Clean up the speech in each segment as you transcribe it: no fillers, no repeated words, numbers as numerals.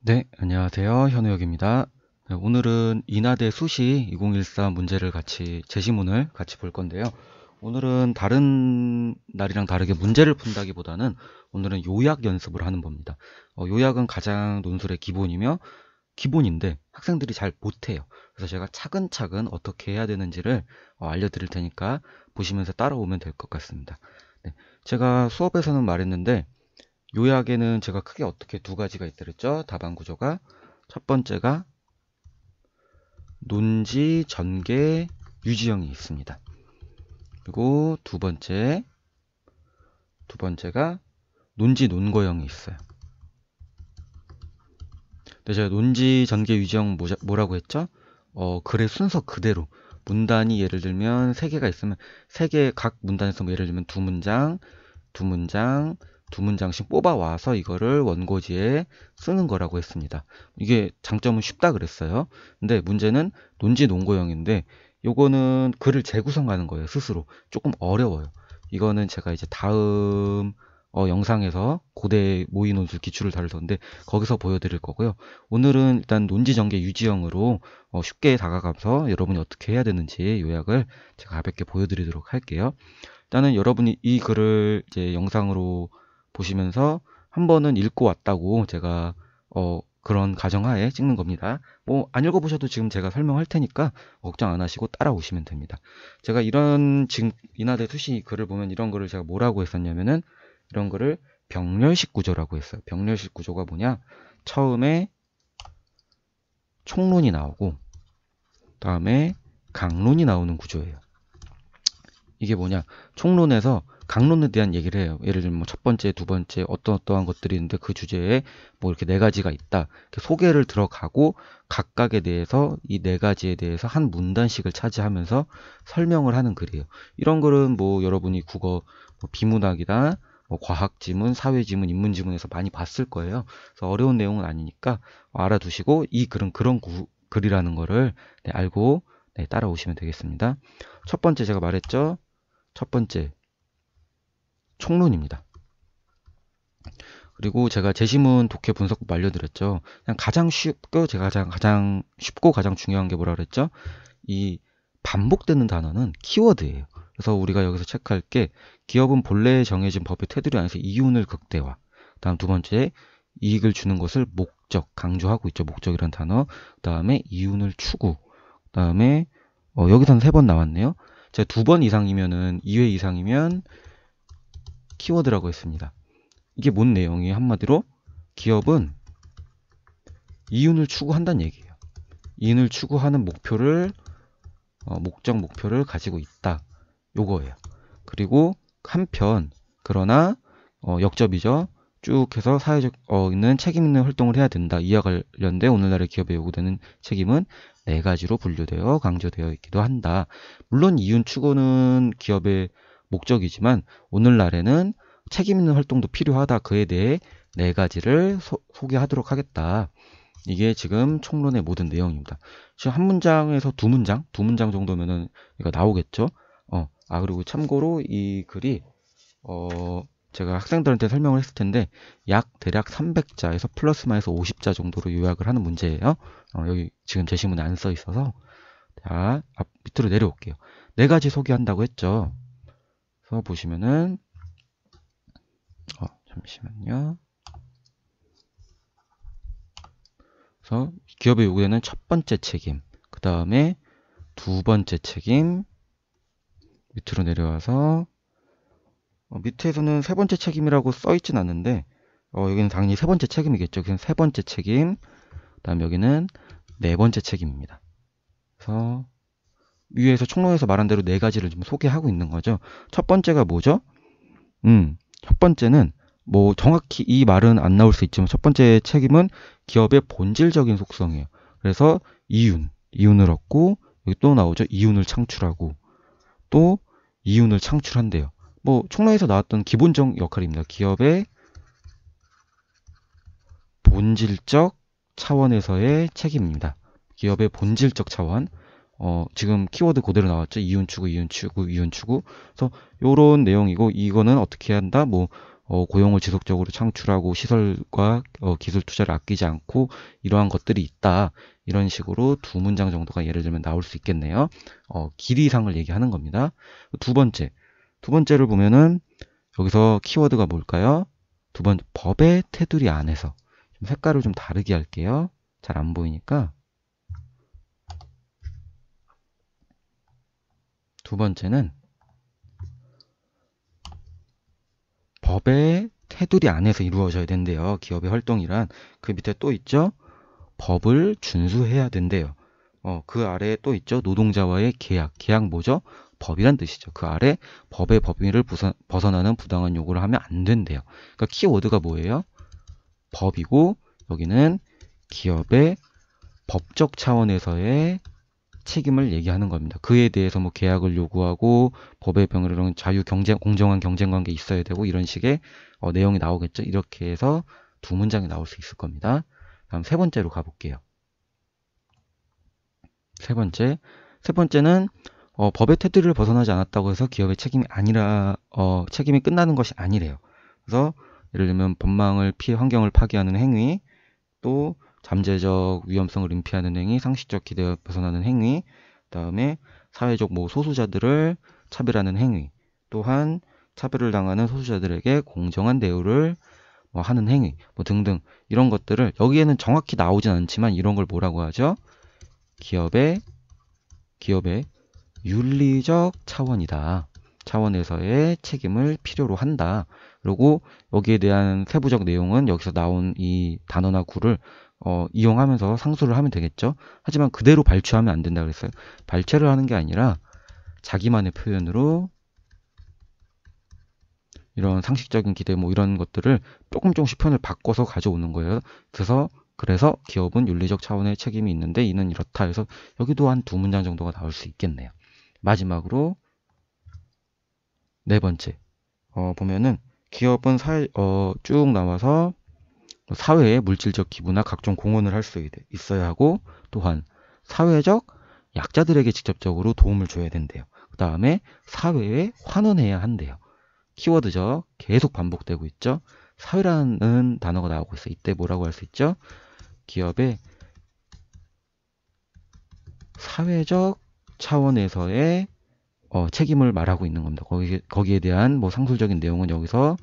네, 안녕하세요. 현우역입니다. 네, 오늘은 인하대 수시 2014 문제를 제시문을 같이 볼 건데요. 오늘은 다른 날이랑 다르게 문제를 푼다기보다는 오늘은 요약 연습을 하는 겁니다. 요약은 가장 논술의 기본인데 학생들이 잘 못해요. 그래서 제가 차근차근 어떻게 해야 되는지를 알려드릴 테니까 보시면서 따라오면 될 것 같습니다. 네, 제가 수업에서는 말했는데 요약에는 제가 크게 어떻게 두 가지가 있다 그랬죠? 답안 구조가 첫 번째가 논지, 전개, 유지형이 있습니다. 그리고 두 번째가 논지, 논거형이 있어요. 근데 제가 논지, 전개, 유지형 뭐라고 했죠? 글의 순서 그대로 문단이 예를 들면 세 개가 있으면 각 문단에서 뭐 예를 들면 두 문장씩 뽑아와서 이거를 원고지에 쓰는 거라고 했습니다. 이게 장점은 쉽다 그랬어요. 근데 문제는 논지 논고형인데 요거는 글을 재구성하는 거예요. 스스로. 조금 어려워요. 이거는 제가 이제 다음 영상에서 고대 모의 논술 기출을 다룰 텐데 거기서 보여드릴 거고요. 오늘은 일단 논지 전개 유지형으로 쉽게 다가가서 여러분이 어떻게 해야 되는지 요약을 제가 가볍게 보여드리도록 할게요. 일단은 여러분이 이 글을 이제 영상으로 보시면서 한 번은 읽고 왔다고 제가 그런 가정하에 찍는 겁니다. 뭐 안 읽어보셔도 지금 제가 설명할 테니까 걱정 안 하시고 따라오시면 됩니다. 제가 지금 인하대 수시 글을 보면 이런 거를 제가 뭐라고 했었냐면은 이런 거를 병렬식 구조라고 했어요. 병렬식 구조가 뭐냐? 처음에 총론이 나오고 다음에 강론이 나오는 구조예요. 이게 뭐냐? 총론에서 강론에 대한 얘기를 해요. 예를 들면 뭐 첫 번째, 두 번째 어떠한 것들이 있는데 그 주제에 뭐 이렇게 네 가지가 있다. 이렇게 소개를 들어가고 각각에 대해서 이 네 가지에 대해서 한 문단씩을 차지하면서 설명을 하는 글이에요. 이런 글은 뭐 여러분이 국어 뭐 비문학이나 뭐 과학 지문, 사회 지문, 인문 지문에서 많이 봤을 거예요. 그래서 어려운 내용은 아니니까 알아두시고 이 글은 그런 글이라는 거를 알고 따라오시면 되겠습니다. 첫 번째 제가 말했죠. 첫 번째 총론입니다. 그리고 제가 제시문 독해 분석법 알려드렸죠. 그냥 가장 쉽고 제가 가장 쉽고 가장 중요한 게 뭐라 그랬죠? 이 반복되는 단어는 키워드예요. 그래서 우리가 여기서 체크할 게 기업은 본래 정해진 법의 테두리 안에서 이윤을 극대화. 다음 두 번째 이익을 주는 것을 목적 강조하고 있죠. 목적이란 단어. 다음에 이윤을 추구. 다음에 여기서는 3번 나왔네요. 제가 2번 이상이면은 2회 이상이면 키워드라고 했습니다. 이게 뭔 내용이에요? 한마디로 기업은 이윤을 추구한다는 얘기예요. 이윤을 추구하는 목표를 가지고 있다. 요거예요. 그리고 한편 그러나 역접이죠. 쭉 해서 사회적 있는 책임 있는 활동을 해야 된다. 이와 관련된 오늘날의 기업에 요구되는 책임은 4가지로 분류되어 강조되어 있기도 한다. 물론 이윤 추구는 기업의 목적이지만 오늘날에는 책임 있는 활동도 필요하다. 그에 대해 4가지를 소개하도록 하겠다. 이게 지금 총론의 모든 내용입니다. 지금 한 문장에서 두 문장 정도면은 이거 나오겠죠? 그리고 참고로 이 글이 제가 학생들한테 설명을 했을 텐데 대략 300자에서 플러스 마이너스 50자 정도로 요약을 하는 문제예요. 여기 지금 제시문에 안 써 있어서 자, 밑으로 내려올게요. 4가지 소개한다고 했죠. 그래서 보시면은 잠시만요. 그래서 기업의 요구되는 첫 번째 책임, 그 다음에 두 번째 책임, 밑으로 내려와서 밑에서는 세 번째 책임이라고 써있진 않는데 여기는 당연히 세 번째 책임이겠죠. 그래서 세 번째 책임, 그 다음 여기는 4번째 책임입니다. 그래서 위에서 총론에서 말한 대로 4가지를 좀 소개하고 있는 거죠. 첫 번째가 뭐죠? 첫 번째는 뭐 정확히 이 말은 안 나올 수 있지만 첫 번째 책임은 기업의 본질적인 속성이에요. 그래서 이윤을 얻고 여기 또 나오죠. 이윤을 창출하고 또 이윤을 창출한대요. 뭐 총론에서 나왔던 기본적 역할입니다. 기업의 본질적 차원에서의 책임입니다. 기업의 본질적 차원. 지금 키워드 그대로 나왔죠. 이윤 추구. 그래서 요런 내용이고 이거는 어떻게 한다? 뭐 고용을 지속적으로 창출하고 시설과 기술 투자를 아끼지 않고 이러한 것들이 있다. 이런 식으로 두 문장 정도가 예를 들면 나올 수 있겠네요. 길이상을 얘기하는 겁니다. 두 번째를 보면은 여기서 키워드가 뭘까요? 두 번째, 법의 테두리 안에서. 좀 색깔을 좀 다르게 할게요. 잘 안 보이니까. 두 번째는 법의 테두리 안에서 이루어져야 된대요. 기업의 활동이란. 그 밑에 또 있죠? 법을 준수해야 된대요. 그 아래에 또 있죠? 노동자와의 계약. 계약 뭐죠? 법이란 뜻이죠. 그 아래 법의 법위를 벗어나는 부당한 요구를 하면 안 된대요. 그러니까 키워드가 뭐예요? 법이고 여기는 기업의 법적 차원에서의 책임을 얘기하는 겁니다. 그에 대해서 뭐 계약을 요구하고 법의 병으로는 공정한 경쟁 관계 있어야 되고 이런 식의 내용이 나오겠죠. 이렇게 해서 두 문장이 나올 수 있을 겁니다. 다음 세 번째로 가볼게요. 세 번째는 법의 테두리를 벗어나지 않았다고 해서 기업의 책임이 아니라 책임이 끝나는 것이 아니래요. 그래서 예를 들면 법망을 피해 환경을 파괴하는 행위, 또 잠재적 위험성을 은폐하는 행위, 상식적 기대에 벗어나는 행위, 그다음에 사회적 소수자들을 차별하는 행위, 또한 차별을 당하는 소수자들에게 공정한 대우를 하는 행위, 등등 이런 것들을 여기에는 정확히 나오진 않지만 이런 걸 뭐라고 하죠? 기업의 윤리적 차원이다. 차원에서의 책임을 필요로 한다. 그리고 여기에 대한 세부적 내용은 여기서 나온 이 단어나 구를 이용하면서 상수를 하면 되겠죠. 하지만 그대로 발췌하면 안 된다 그랬어요. 발췌를 하는 게 아니라 자기만의 표현으로 이런 상식적인 기대 이런 것들을 조금씩 표현을 바꿔서 가져오는 거예요. 그래서 기업은 윤리적 차원의 책임이 있는데 이는 이렇다 해서 여기도 한 두 문장 정도가 나올 수 있겠네요. 마지막으로 네 번째 보면은 기업은 쭉 나와서 사회에 물질적 기부나 각종 공헌을 할 수 있어야 하고 또한 사회적 약자들에게 직접적으로 도움을 줘야 된대요. 그 다음에 사회에 환원해야 한대요. 키워드죠. 계속 반복되고 있죠. 사회라는 단어가 나오고 있어요. 이때 뭐라고 할 수 있죠? 기업의 사회적 차원에서의 책임을 말하고 있는 겁니다. 거기에 대한 상술적인 내용은 여기서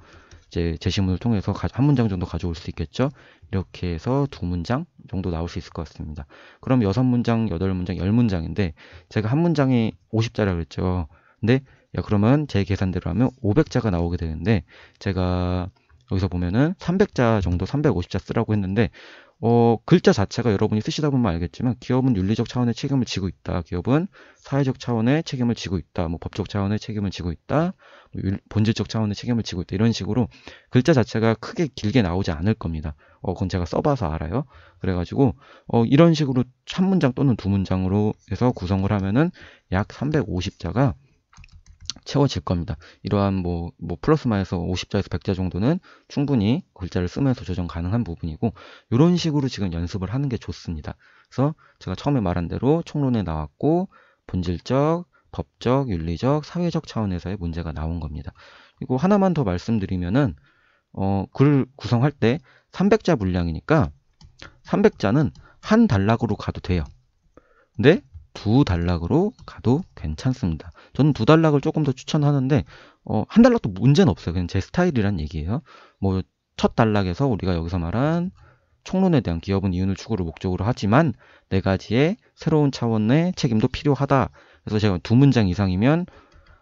이제 제시문을 통해서 한 문장 정도 가져올 수 있겠죠. 이렇게 해서 두 문장 정도 나올 수 있을 것 같습니다. 그럼 6문장, 8문장, 10문장인데 제가 한 문장이 50자라 그랬죠. 근데 그러면 제 계산대로 하면 500자가 나오게 되는데 제가 여기서 보면은 300자 정도 350자 쓰라고 했는데 글자 자체가 여러분이 쓰시다 보면 알겠지만 기업은 윤리적 차원의 책임을 지고 있다. 기업은 사회적 차원의 책임을 지고 있다. 법적 차원의 책임을 지고 있다. 본질적 차원의 책임을 지고 있다. 이런 식으로 글자 자체가 크게 길게 나오지 않을 겁니다. 그건 제가 써봐서 알아요. 그래가지고 이런 식으로 한 문장 또는 두 문장으로 해서 구성을 하면은 약 350자가 채워질 겁니다. 이러한 플러스 마이너스 50자에서 100자 정도는 충분히 글자를 쓰면서 조정 가능한 부분이고 이런 식으로 지금 연습을 하는 게 좋습니다. 그래서 제가 처음에 말한 대로 총론에 나왔고 본질적, 법적, 윤리적, 사회적 차원에서의 문제가 나온 겁니다. 그리고 하나만 더 말씀드리면은 글 구성할 때 300자 분량이니까 300자는 한 단락으로 가도 돼요. 근데 두 단락으로 가도 괜찮습니다. 저는 두 단락을 조금 더 추천하는데 한 단락도 문제는 없어요. 그냥 제 스타일이란 얘기예요. 첫 단락에서 우리가 여기서 말한 총론에 대한 기업은 이윤을 추구를 목적으로 하지만 네 가지의 새로운 차원의 책임도 필요하다. 그래서 제가 두 문장 이상이면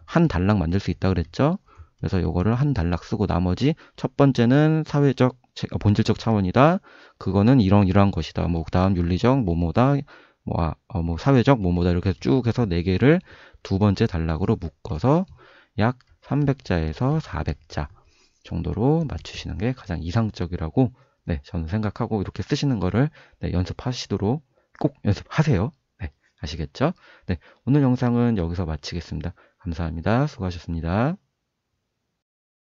한 단락 만들 수 있다 그랬죠. 그래서 이거를 한 단락 쓰고 나머지 첫 번째는 사회적 본질적 차원이다. 그거는 이러한 것이다. 그다음 윤리적 뭐뭐다. 사회적 뭐뭐다 이렇게 쭉 해서 4개를 두 번째 단락으로 묶어서 약 300자에서 400자 정도로 맞추시는 게 가장 이상적이라고 저는 생각하고 이렇게 쓰시는 거를 연습하시도록 꼭 연습하세요. 아시겠죠? 오늘 영상은 여기서 마치겠습니다. 감사합니다. 수고하셨습니다.